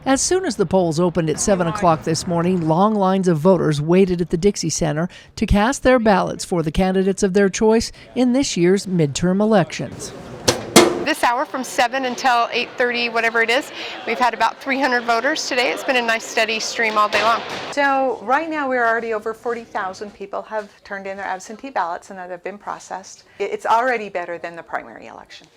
As soon as the polls opened at 7 o'clock this morning, long lines of voters waited at the Dixie Center to cast their ballots for the candidates of their choice in this year's midterm elections. This hour from 7 until 8:30, whatever it is, we've had about 300 voters today. It's been a nice steady stream all day long. So right now we're already over 40,000 people have turned in their absentee ballots and that have been processed. It's already better than the primary election.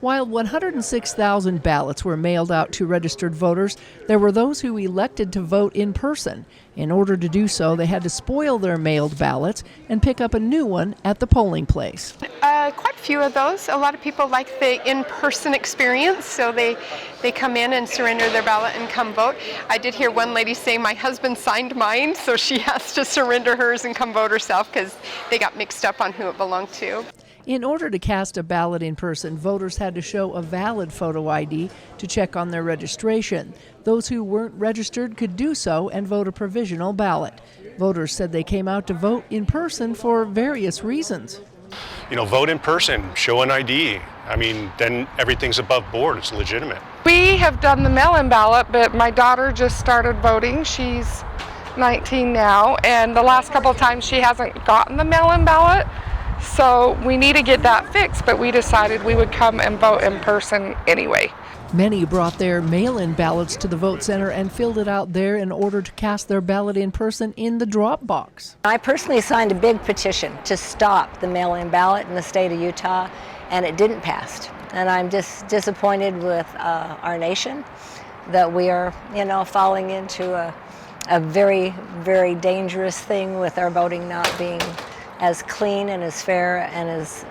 While 106,000 ballots were mailed out to registered voters, there were those who elected to vote in person. In order to do so, they had to spoil their mailed ballots and pick up a new one at the polling place. Quite a few of those. A lot of people like the in-person experience, so they come in and surrender their ballot and come vote. I did hear one lady say, my husband signed mine, so she has to surrender hers and come vote herself because they got mixed up on who it belonged to. In order to cast a ballot in person, voters had to show a valid photo ID to check on their registration. Those who weren't registered could do so and vote a provisional ballot. Voters said they came out to vote in person for various reasons. You know, vote in person, show an ID. I mean, then everything's above board, it's legitimate. We have done the mail-in ballot, but my daughter just started voting. She's 19 now, and the last couple of times she hasn't gotten the mail-in ballot. So we need to get that fixed, but we decided we would come and vote in person anyway. Many brought their mail-in ballots to the vote center and filled it out there in order to cast their ballot in person in the drop box. I personally signed a big petition to stop the mail-in ballot in the state of Utah, and it didn't pass. And I'm just disappointed with our nation that we are, falling into a very, very dangerous thing with our voting not being as clean and as fair and as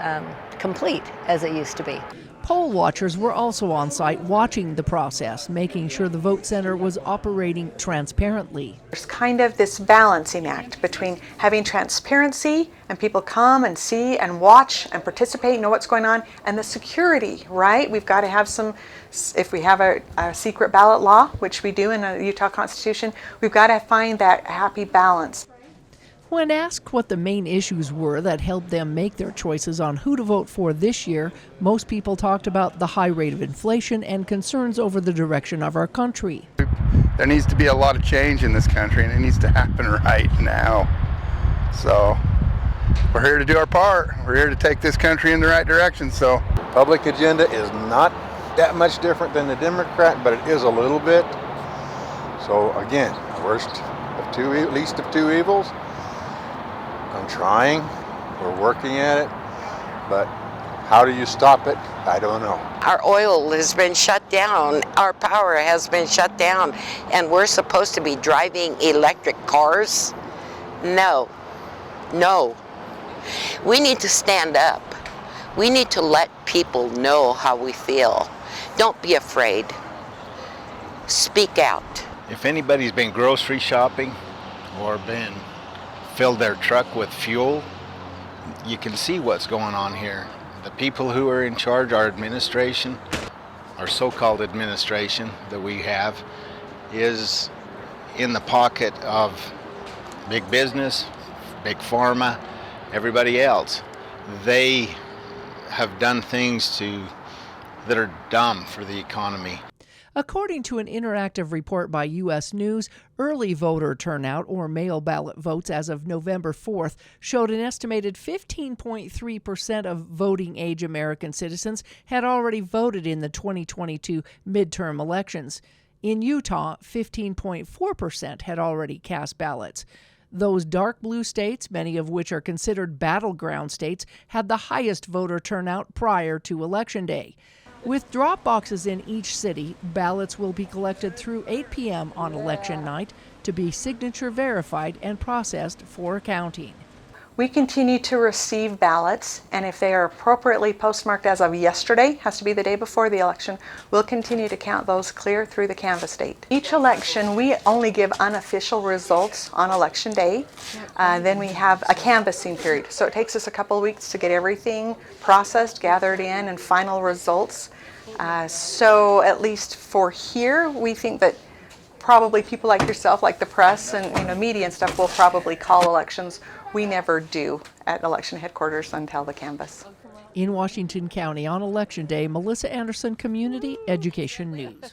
complete as it used to be. Poll watchers were also on site watching the process, making sure the vote center was operating transparently. There's kind of this balancing act between having transparency and people come and see and watch and participate, know what's going on, and the security, right? We've got to have some, if we have a secret ballot law, which we do in the Utah Constitution, we've got to find that happy balance. When asked what the main issues were that helped them make their choices on who to vote for this year, most people talked about the high rate of inflation and concerns over the direction of our country. There needs to be a lot of change in this country, and it needs to happen right now. So we're here to do our part. We're here to take this country in the right direction. So public agenda is not that much different than the Democrat, but it is a little bit. So again, least of two evils. I'm trying, we're working at it, but how do you stop it? I don't know. Our oil has been shut down, our power has been shut down, and we're supposed to be driving electric cars? No. We need to stand up. We need to let people know how we feel. Don't be afraid. Speak out. If anybody's been grocery shopping or filled their truck with fuel, you can see what's going on here. The people who are in charge, our administration, our so-called administration that we have, is in the pocket of big business, big pharma, everybody else. They have done things that are dumb for the economy. According to an interactive report by U.S. News, early voter turnout, or mail ballot votes as of November 4th, showed an estimated 15.3% of voting-age American citizens had already voted in the 2022 midterm elections. In Utah, 15.4% had already cast ballots. Those dark blue states, many of which are considered battleground states, had the highest voter turnout prior to Election Day. With drop boxes in each city, ballots will be collected through 8 p.m. on election night to be signature verified and processed for counting. We continue to receive ballots, and if they are appropriately postmarked as of yesterday, has to be the day before the election, we'll continue to count those clear through the canvass date. Each election, we only give unofficial results on election day. Then we have a canvassing period. So it takes us a couple of weeks to get everything processed, gathered in, and final results. So at least for here, we think that probably people like yourself, like the press and media and stuff, will probably call elections. We never do at election headquarters until the canvass. In Washington County on Election Day, Melissa Anderson, Community Education News.